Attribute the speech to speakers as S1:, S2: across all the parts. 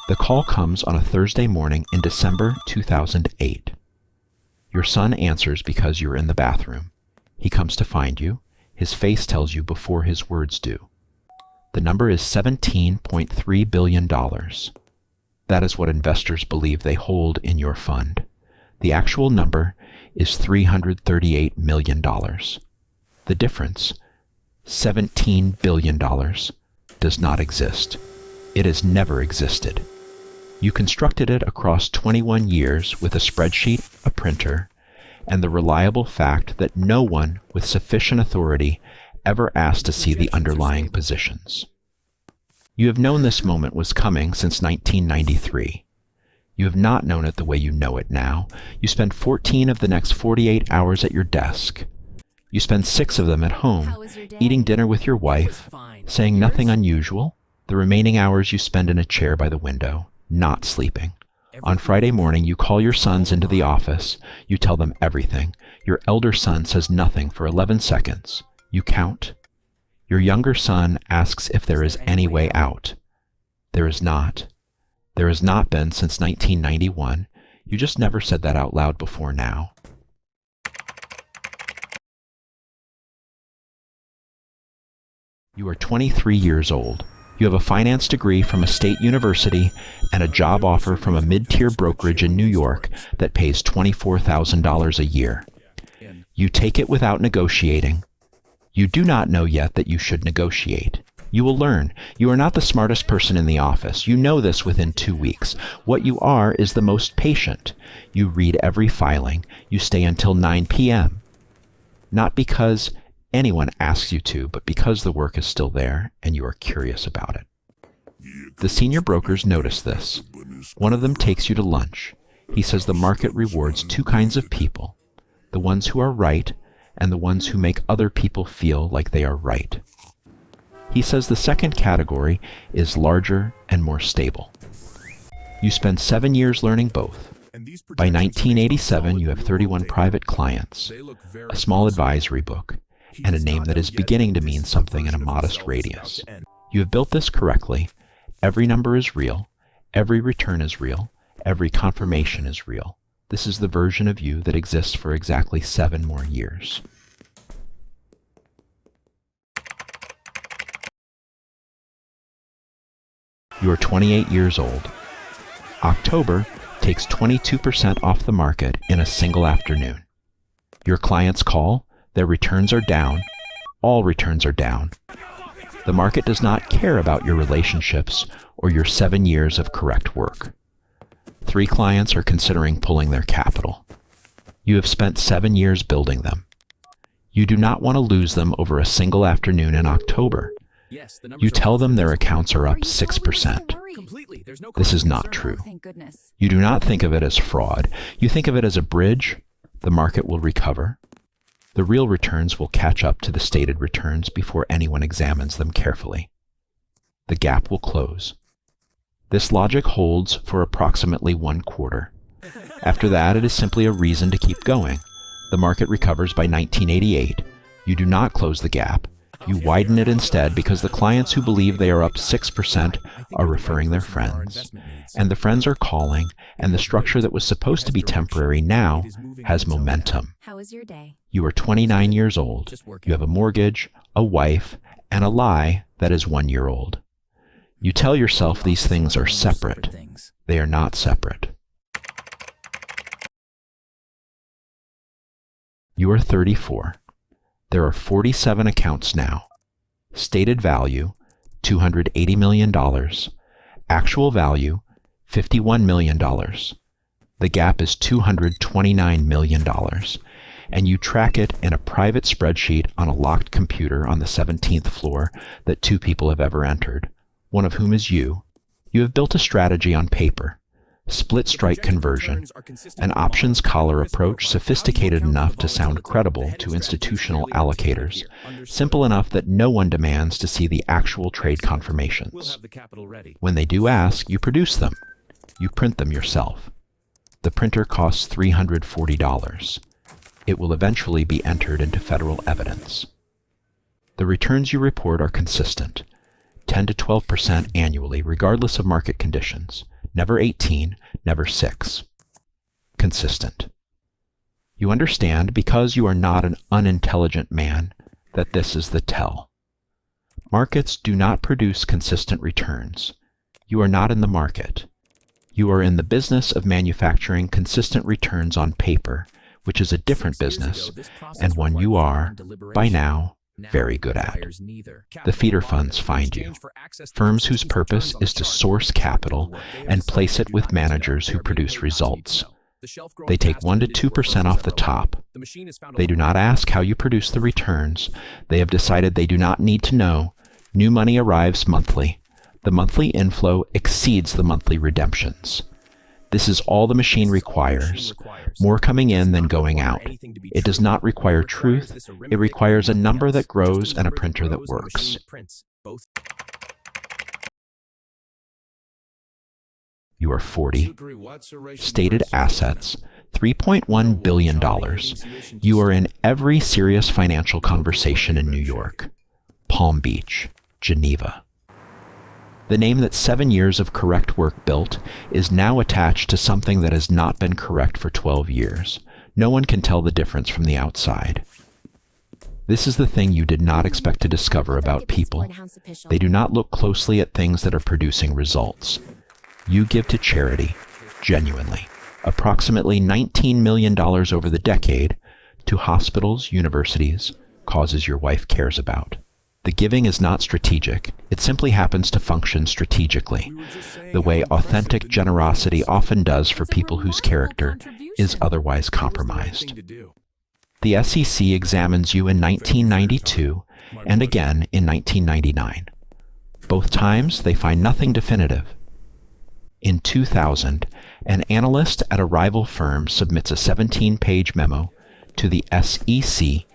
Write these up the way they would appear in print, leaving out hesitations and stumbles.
S1: The call comes on a Thursday morning in December 2008. Your son answers because you're in the bathroom. He comes to find you. His face tells you before his words do. The number is $17.3 billion. That is what investors believe they hold in your fund. The actual number is $338 million. The difference, $17 billion, does not exist. It has never existed. You constructed it across 21 years with a spreadsheet, a printer, and the reliable fact that no one with sufficient authority ever asked to see the underlying positions. You have known this moment was coming since 1993. You have not known it the way you know it now. You spend 14 of the next 48 hours at your desk. You spend 6 of them at home, eating dinner with your wife, saying nothing unusual. The remaining hours you spend in a chair by the window, not sleeping. On Friday morning, you call your sons into the office. You tell them everything. Your elder son says nothing for 11 seconds. You count. Your younger son asks if there is any way out. There is not. There has not been since 1991. You just never said that out loud before now. You are 23 years old. You have a finance degree from a state university and a job offer from a mid-tier brokerage in New York that pays $24,000 a year. You take it without negotiating. You do not know yet that you should negotiate. You will learn. You are not the smartest person in the office. You know this within 2 weeks. What you are is the most patient. You read every filing. You stay until 9 p.m. Not because anyone asks you to, but because the work is still there and you are curious about it. The senior brokers notice this. One of them takes you to lunch. He says the market rewards 2 kinds of people, the ones who are right and the ones who make other people feel like they are right. He says the second category is larger and more stable. You spend 7 years learning both. By 1987, you have 31 private clients, a small advisory book, and a name that is beginning to mean something in a modest radius. You have built this correctly. Every number is real. Every return is real. Every confirmation is real. This is the version of you that exists for exactly 7 more years. You are 28 years old. October takes 22% off the market in a single afternoon. Your clients call. Their returns are down. All returns are down. The market does not care about your relationships or your 7 years of correct work. 3 clients are considering pulling their capital. You have spent 7 years building them. You do not want to lose them over a single afternoon in October. You tell them their accounts are up 6%. This is not true. You do not think of it as fraud. You think of it as a bridge. The market will recover. The real returns will catch up to the stated returns before anyone examines them carefully. The gap will close. This logic holds for approximately 1 quarter. After that, it is simply a reason to keep going. The market recovers by 1988. You do not close the gap. You widen it instead because the clients who believe they are up 6% are referring their friends. And the friends are calling, and the structure that was supposed to be temporary now has momentum.
S2: How was your day?
S1: You are 29 years old. You have a mortgage, a wife, and a lie that is 1 year old. You tell yourself these things are separate. They are not separate. You are 34. There are 47 accounts now. Stated value, $280 million. Actual value, $51 million. The gap is $229 million. And you track it in a private spreadsheet on a locked computer on the 17th floor that 2 people have ever entered, one of whom is you. You have built a strategy on paper. Split strike conversion, an options collar approach sophisticated enough to sound credible to institutional allocators, simple enough that no one demands to see the actual trade confirmations. When they do ask, you produce them. You print them yourself. The printer costs $340. It will eventually be entered into federal evidence. The returns you report are consistent, 10 to 12% annually, regardless of market conditions. Never 18, never 6. Consistent. You understand, because you are not an unintelligent man, that this is the tell. Markets do not produce consistent returns. You are not in the market. You are in the business of manufacturing consistent returns on paper, which is a different business, and one you are, by now, very good at. The feeder funds find you. Firms whose purpose is to source capital and place it with managers who produce results. They take 1 to 2% off the top. They do not ask how you produce the returns. They have decided they do not need to know. New money arrives monthly. The monthly inflow exceeds the monthly redemptions. This is all the machine requires, more coming in than going out. It does not require truth. It requires a number that grows and a printer that works. You are 40. Stated assets, $3.1 billion. You are in every serious financial conversation in New York, Palm Beach, Geneva. The name that 7 years of correct work built is now attached to something that has not been correct for 12 years. No one can tell the difference from the outside. This is the thing you did not expect to discover about people. They do not look closely at things that are producing results. You give to charity, genuinely, approximately $19 million over the decade to hospitals, universities, causes your wife cares about. The giving is not strategic. It simply happens to function strategically, the way authentic generosity often does for people whose character is otherwise compromised. The SEC examines you in 1992 and again in 1999. Both times they find nothing definitive. In 2000, an analyst at a rival firm submits a 17-page memo to the SEC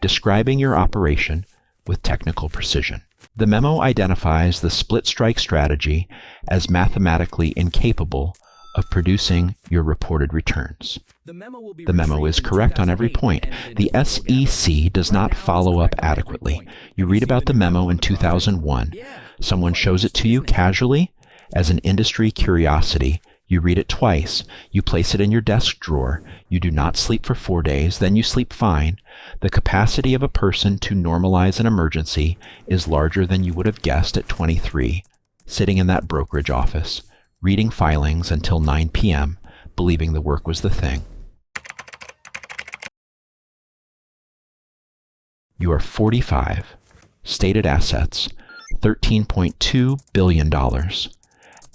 S1: describing your operation with technical precision. The memo identifies the split strike strategy as mathematically incapable of producing your reported returns. The memo is correct on every point. The SEC does not follow up adequately. You read about the memo in 2001. Someone shows it to you casually as an industry curiosity. You read it twice. You place it in your desk drawer. You do not sleep for 4 days. Then you sleep fine. The capacity of a person to normalize an emergency is larger than you would have guessed at 23, sitting in that brokerage office, reading filings until 9 p.m., believing the work was the thing. You are 45. Stated assets, $13.2 billion.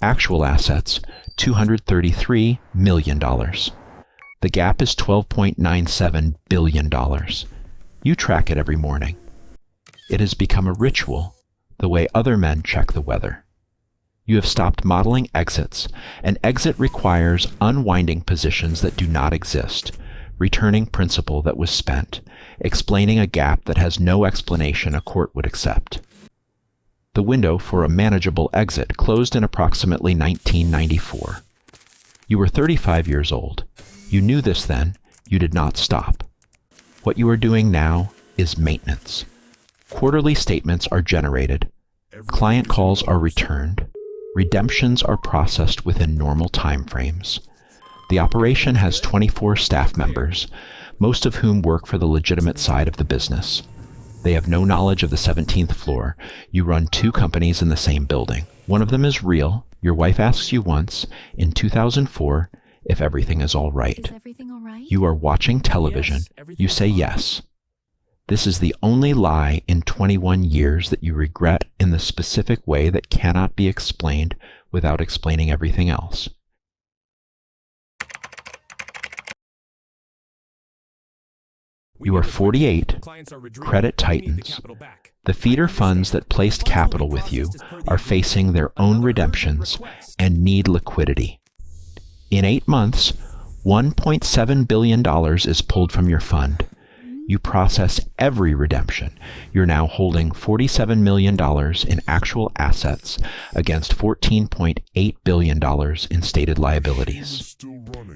S1: Actual assets, $233 million. The gap is $12.97 billion. You track it every morning. It has become a ritual, the way other men check the weather. You have stopped modeling exits. An exit requires unwinding positions that do not exist, returning principal that was spent, explaining a gap that has no explanation a court would accept. The window for a manageable exit closed in approximately 1994. You were 35 years old. You knew this then. You did not stop. What you are doing now is maintenance. Quarterly statements are generated. Client calls are returned. Redemptions are processed within normal timeframes. The operation has 24 staff members, most of whom work for the legitimate side of the business. They have no knowledge of the 17th floor. You run 2 companies in the same building. One of them is real. Your wife asks you once, in 2004, if everything is all right.
S2: Is everything all right?
S1: You are watching television. You say yes. This is the only lie in 21 years that you regret in the specific way that cannot be explained without explaining everything else. You are 48. Credit tightens. The feeder funds that placed capital with you are facing their own redemptions and need liquidity. In 8 months, $1.7 billion is pulled from your fund. You process every redemption. You're now holding $47 million in actual assets against $14.8 billion in stated liabilities.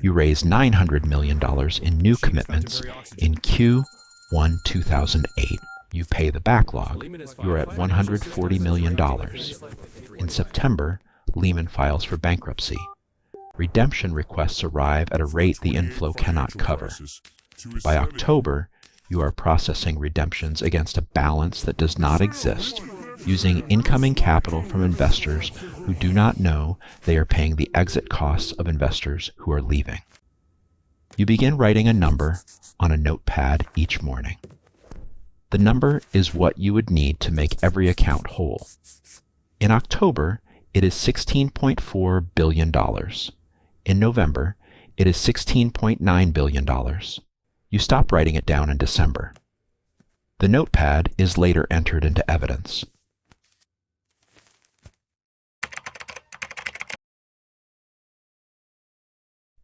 S1: You raise $900 million in new commitments in Q1 2008. You pay the backlog. You're at $140 million. In September, Lehman files for bankruptcy. Redemption requests arrive at a rate the inflow cannot cover. By October, you are processing redemptions against a balance that does not exist, using incoming capital from investors who do not know they are paying the exit costs of investors who are leaving. You begin writing a number on a notepad each morning. The number is what you would need to make every account whole. In October, it is $16.4 billion. In November, it is $16.9 billion. You stop writing it down in December. The notepad is later entered into evidence.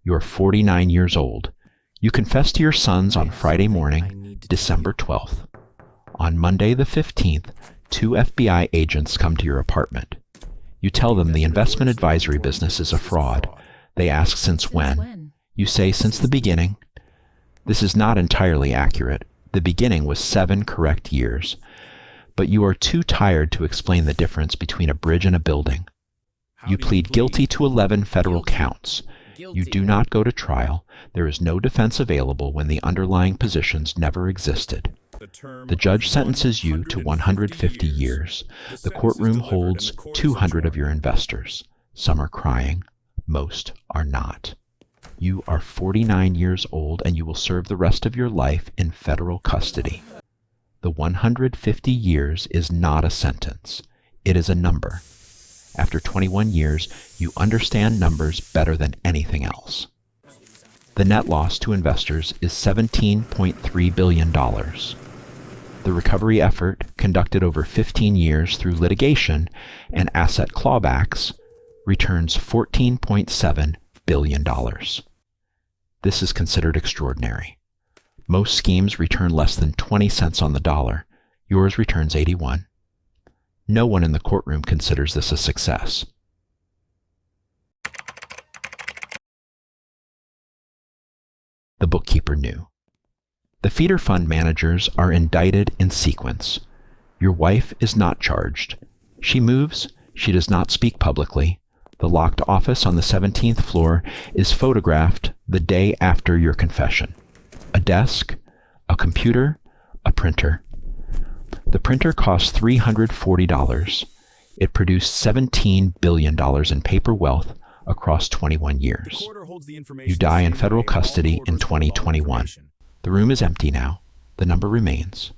S1: You're 49 years old. You confess to your sons on Friday morning, December 12th. On Monday the 15th, 2 FBI agents come to your apartment. You tell them the investment advisory business is a fraud. They ask since when. You say since the beginning. This is not entirely accurate. The beginning was 7 correct years. But you are too tired to explain the difference between a bridge and a building. You plead guilty to 11 federal counts. You do not go to trial. There is no defense available when the underlying positions never existed. The judge sentences you to 150 years. The courtroom holds 200 of your investors. Some are crying. Most are not. You are 49 years old and you will serve the rest of your life in federal custody. The 150 years is not a sentence. It is a number. After 21 years, you understand numbers better than anything else. The net loss to investors is $17.3 billion. The recovery effort, conducted over 15 years through litigation and asset clawbacks, returns $14.7 billion. This is considered extraordinary. Most schemes return less than 20 cents on the dollar. Yours returns 81. No one in the courtroom considers this a success. The bookkeeper knew. The feeder fund managers are indicted in sequence. Your wife is not charged. She moves. She does not speak publicly. The locked office on the 17th floor is photographed the day after your confession. A desk, a computer, a printer. The printer cost $340. It produced $17 billion in paper wealth across 21 years. You die in federal custody in 2021. The room is empty now. The number remains.